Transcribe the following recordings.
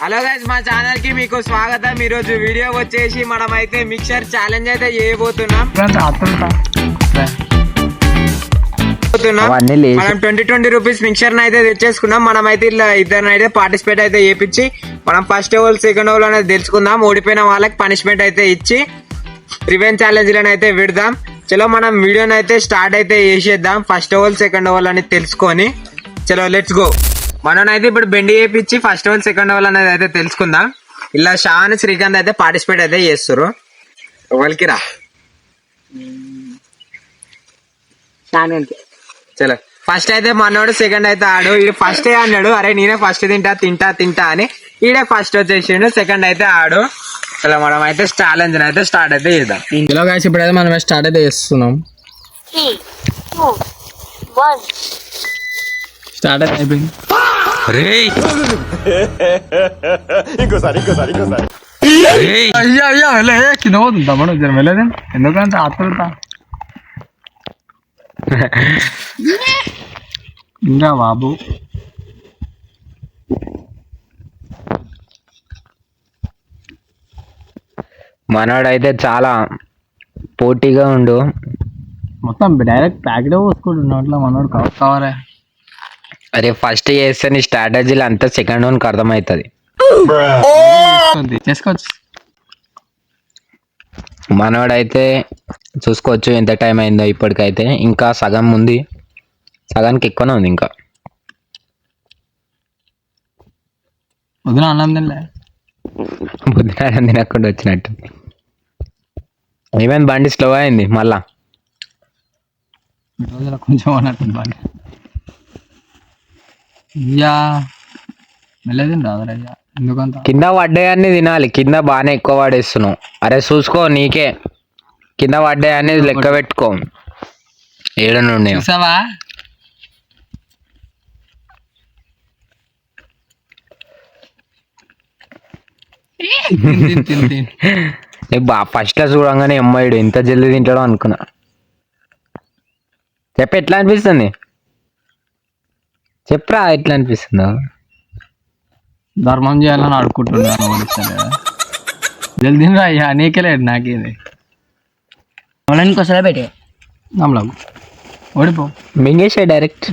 Hello guys, మా channel కి మీకు స్వాగతం. ఈ రోజు వీడియో వచ్చేసి మనం అయితే మిక్సర్ ఛాలెంజ్ అయితే చేయబోతున్నాం. మనం 20 రూపీస్ మిక్సర్ అయితే తెచ్చేసుకున్నాం. మనం అయితే ఇలా ఇద్దరిని అయితే పార్టిసిపేట్ అయితే చేపించి మనం ఫస్ట్ ఓవర్ సెకండ్ ఓవర్ అనేది తెలుసుకుందాం. ఓడిపోయిన వాళ్ళకి పనిష్మెంట్ అయితే ఇచ్చి రివెంజ్ ఛాలెంజ్ లను అయితే విడదాం. చలో మనం వీడియోని అయితే స్టార్ట్ అయితే చేసేద్దాం. ఫస్ట్ ఓవర్ సెకండ్ ఓవర్ అని తెలుసుకొని చలో లెట్స్ గో. మనం అయితే ఇప్పుడు బెండి చేయించి ఫస్ట్ ఓవర్ సెకండ్ ఓవర్ అనేది అయితే తెలుసుకుందాం. ఇలా షాన్ శ్రీకాంత్ అయితే పార్టిసిపేట్ అయితే చేస్తారు. వాళ్ళకి రా చలో ఫస్ట్ అయితే మనోడు సెకండ్ అయితే ఆడు. ఈడు ఫస్ట్ అన్నాడు, అరే నేనే ఫస్ట్ తింటా అని. ఈడే ఫస్ట్ వచ్చేసిండు, సెకండ్ అయితే ఆడు. చలో మనం అయితే ఛాలెంజ్ అయితే స్టార్ట్ అయితే చేద్దాం. ఇందులో కాసి ఇప్పుడైతే మనం స్టార్ట్ అయితే చేస్తున్నాం. స్టార్ట్ అయితే అయిపోయింది. ఇంకోసారి అయ్యా వెళ్ళే కింద పోతుందా మనం జరం వెళ్ళేది ఎందుకంటే ఆత్మత ఇంకా బాబు మనోడైతే చాలా పోటీగా ఉండు. మొత్తం డైరెక్ట్ ప్యాకెట్ పోసుకుంటున్నా అట్లా మనోడు కావరే. అరే ఫస్ట్ చేస్తే నీ స్ట్రాటజీలు అంతా సెకండ్ వన్కి అర్థమవుతుంది. చేసుకోవచ్చు. మనోడైతే చూసుకోవచ్చు ఎంత టైం అయిందో ఇప్పటికైతే. ఇంకా సగం ఉంది, సగానికి ఎక్కువనే ఉంది. ఇంకా వదిన అన్నం తినలే, బుద్ధినారాయణ తినకుండా వచ్చినట్టు. ఏమైంది బండి స్లో అయింది మళ్ళా? కొంచెం అన్నట్టు బండి అయ్యా వెళ్ళేది రాదరయ్యా. ఎందుకంత కింద పడ్డాయన్ని తినాలి. కింద బాగానే ఎక్కువ పడేస్తున్నావు. అరే చూసుకో, నీకే కింద పడ్డాయన్ని లెక్క పెట్టుకో. ఏడు నుండి చూసావా? ఫస్ట్ లో చూడంగానే అమ్మాయిడు ఎంత జల్దీ తింటాడో అనుకున్నా. చెప్ప ఎట్లా అనిపిస్తుంది? చెప్పరా ఎట్లా అనిపిస్తుందో? ధర్మం చేయాలని అడుక్కుంటున్నాను. జల్దీ అయ్యా, నీకేలేదు నాకేది. ఇంకోసారి పెట్టే నమ్మలాగు ఓడిపో మింగేసే డైరెక్ట్.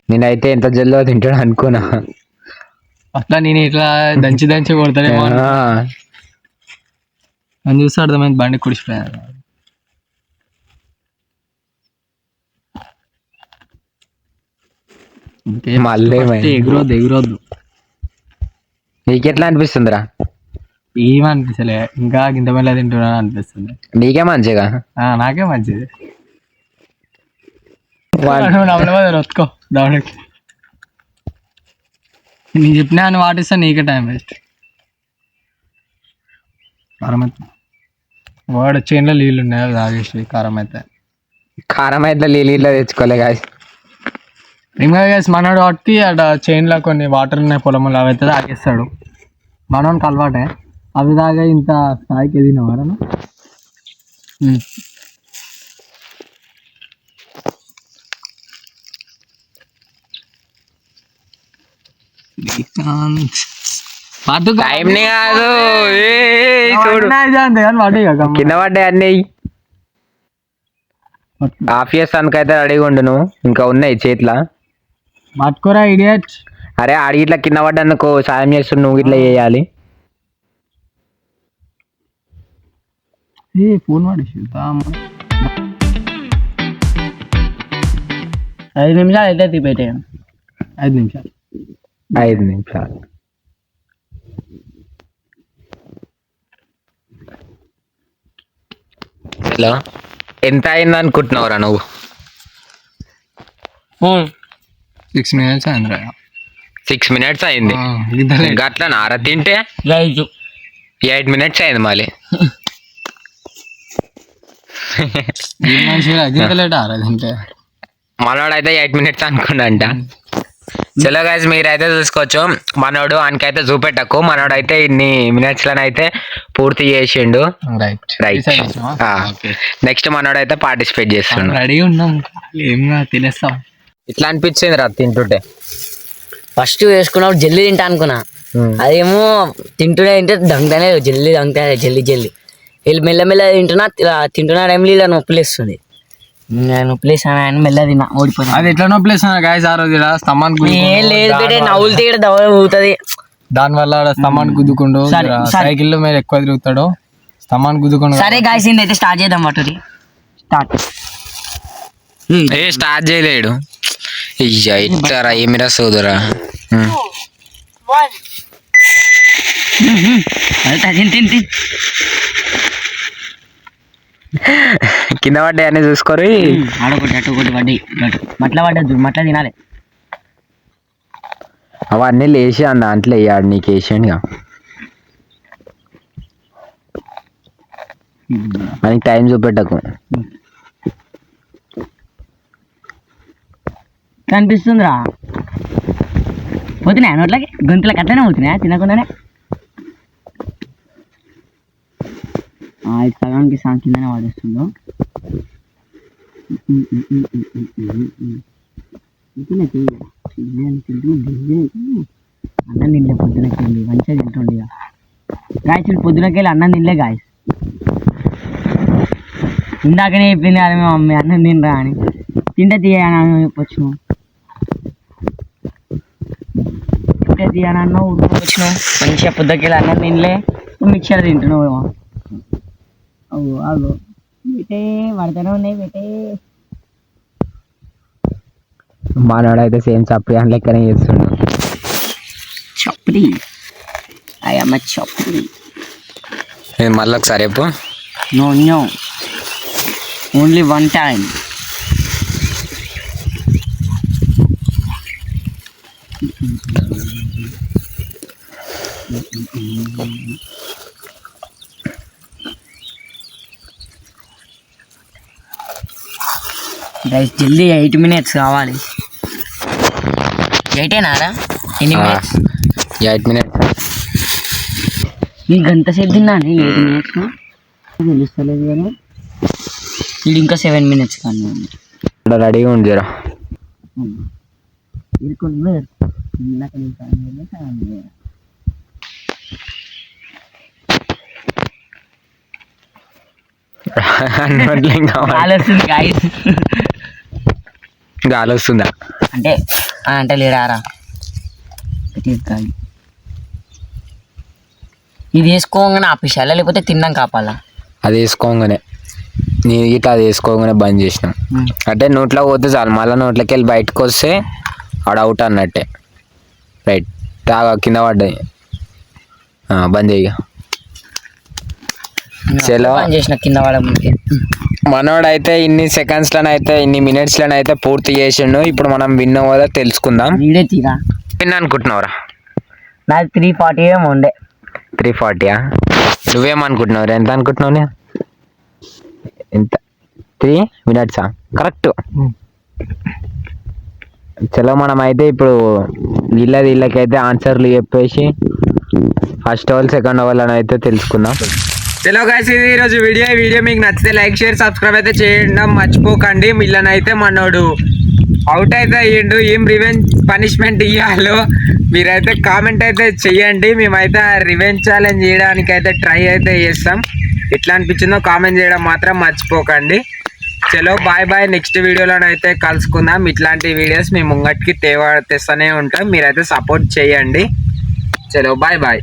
నేనైతే ఎంత జల్దో తింటాడు అనుకున్నా. అట్లా నేను ఇట్లా దంచి కొడతానేమో అని చూస్తే అర్థమైంది బండి కుడిచిపోయాను. మళ్ళీ ఎగురొద్దు. నీకెట్లా అనిపిస్తుందిరా? ఏమనిపిస్తలే, ఇంకా గింత మెల్ల తింటున్నా అనిపిస్తుంది. నీకే మంచిగా? నాకే మంచిది. రొత్తుకో దానికి నేను చెప్పినా అని వాటిస్తా, నీకే టైం వేస్ట్. కారం అయితే వాడు చేనులో నీళ్ళు ఉన్నాయి, తాగేసి కారం అయితే నీళ్ళు తెచ్చుకోలే కాదు. ఇంకా గైస్ మనోడు వాటికి అక్కడ చైన్లో కొన్ని వాటర్ ఉన్నాయి పొలంలో, అవి అయితే తాగేస్తాడు. మనోనికి అలవాటే అవి తాగా. ఇంత స్థాయికి ఎదిగినవారా? టైం కాదు, కింద పడ్డాయి అన్నీ. హాఫ్ ఇయర్స్ అనుకైతే రెడీగా ఉండు. నువ్వు ఇంకా ఉన్నాయి చేతిలో పట్టుకోరా ఇడియట్. అరే ఆడి ఇట్లా కింద పడ్డానుకో సాయం చేస్తు, నువ్వు ఇట్లా చేయాలి. ఫోన్ వాడేసి 5 నిమిషాలు అయితే పెట్టే. 5 నిమిషాలు. హలో, ఎంత అయింది అనుకుంటున్నావురా నువ్వు? 6 minutes అయిందిరా. 6 minutes అయింది. అట్లా నార తింటే 8 minutes అయింది మళ్ళీ. మనోడైతే 8 minutes అనుకున్నాంట. చలో గైస్, మీరైతే చూసుకోవచ్చు. మనోడు ఆయనకైతే చూపెట్టకు. మనోడైతే ఇన్ని మినిట్స్ అయితే పూర్తి చేసిండు. రైట్. నెక్స్ట్ మనోడైతే పార్టిసిపేట్ చేస్తుండు. రెడీ ఉన్నాం, తినేస్తాం. ఇట్లా అనిపించింది రా తింటుంటే. ఫస్ట్ వేసుకున్నప్పుడు జల్దీ తింటా అనుకున్నా, అదేమో తింటూనే తింటే దంగుతానే జల్దీ దంగుతానే జల్దీ వీళ్ళు మెల్లమెల్ల తింటున్న టైంలో ఇలా నొప్పిలేస్తుంది. నొప్పిలేసాను ఆయన మెల్ల తిన్నా ఓడిపోయినా. అది ఎట్లా నొప్పిలేస్తున్నా గాయస్ ఆ రోజు ఈడ స్తంభానికి ఏం లేదు బేటే నవ్వులు తీయడం దవ ఊగుతుంది. దాని వల్ల స్తంభానికి గుద్దుకుండు సైకిల్ మీద ఎక్కువ తిరుగుతాడు స్తంభానికి గుద్దుకుండు. సరే గాయస్ అయితే స్టార్ట్ చేద్దాం పట్టుది స్టార్ట్. స్టార్ట్ చేయలేడు ఇట్టారా ఏమిరా సోదరా. కింద పడ్డాయి అన్నీ చూసుకోరు. ఆడొకటి అటు ఒకటి పడ్డాయి మట్ల పడ్డది మట్ల తినాలి. అవన్నీ లేచి ఆ దాంట్లో వేయాడు నీకు వేసాడుగా మనకి టైం చూపెట్టకు. కనిపిస్తుందిరా పోతున్నాయి నోట్లకి గొంతులకి అట్లనే పోతున్నాయా తినకుండానే. ఇది సగానికి సాంగ్ కిందనే వాడేస్తుందో. అన్నం తినలే పొద్దునకి వెళ్ళి మంచిగా తింటుండే గాయస్. పొద్దునకి వెళ్ళి అన్నం తినలే గాయస్. ఇందాకనే చెప్పింది అది మా మమ్మీ అన్నం తినరా అని. తింటే తీయని చెప్పొచ్చు తింటే తీయనన్నా ఉడుకోవచ్చును. మంచిగా పొద్దుకి వెళ్ళి అన్నం తినలే మిక్చర్ తింటున్నావు. అవు అవు బేటే పడతానే ఉన్నాయి బేటే. మానవాడైతే సేమ్ చప్పి అని లెక్కనే చేస్తుండు. చప్పడి అయ్యమ్మ చప్పడి. మళ్ళీ ఒకసారి చెప్పు. No no only one time. Guys జల్దీ 8 minutes కావాలి. 8ఏనారా ఎన్ని మినిట్స్? 8 minutes. నీకు గంట సేపు తిన్నాను 8 minutes తెలుస్తలేదు కానీ ఇది ఇంకా 7 minutes కానీ రెడీగా ఉంది జరా. గాలి వస్తుందా అంటే అంటే లేడారా ఇది వేసుకోగానే ఆపేసాలా లేకపోతే తిన్నాం కాపాలా? అది వేసుకోగానే నీ గిట్లా అది వేసుకోగానే బంద్ చేసినాం అంటే నోట్లో పోతే చాలు. మళ్ళీ నోట్లోకి వెళ్ళి బయటకు వస్తే ఆడ అవుట్ అన్నట్టే. రైట్ తాగా కింద పడ్డాయి బంద్ చేయగా చలో చేసిన కింద పడముందుకే. మనోడైతే ఇన్ని సెకండ్స్లోనైతే ఇన్ని మినిట్స్లోనైతే పూర్తి చేసిండు. ఇప్పుడు మనం విన్ అవ్వదో తెలుసుకుందాం. వీడే తీరా విన్ అనుకుంటున్నావురా? నాకు 340 ఏమో ఉండే. 340 నువ్వేమనుకుంటున్నావు? ఎంత అనుకుంటున్నావు? ఎంత 3 minutes కరెక్ట్. చలో మనం అయితే ఇప్పుడు వీళ్ళకైతే ఆన్సర్లు చెప్పేసి ఫస్ట్ ఓవర్ సెకండ్ ఓవర్ అని అయితే తెలుసుకుందాం. చలో గైస్ ఇది ఈరోజు వీడియో మీకు నచ్చితే లైక్ షేర్ సబ్స్క్రైబ్ అయితే చేయడం మర్చిపోకండి. వీళ్ళనైతే మనోడు అవుట్ అయితే అయ్యిండు. ఏం రివెంజ్ పనిష్మెంట్ ఇవ్వాలో మీరైతే కామెంట్ అయితే చెయ్యండి. మేమైతే రివెంజ్ ఛాలెంజ్ చేయడానికి అయితే ట్రై అయితే చేస్తాం. ఎట్లా అనిపించిందో కామెంట్ చేయడం మాత్రం మర్చిపోకండి. చలో బాయ్ బాయ్. నెక్స్ట్ వీడియోలోనైతే కలుసుకుందాం. ఇట్లాంటి వీడియోస్ మేము ముంగటికి తెస్తూనే ఉంటాం. మీరైతే సపోర్ట్ చేయండి. చలో బాయ్ బాయ్.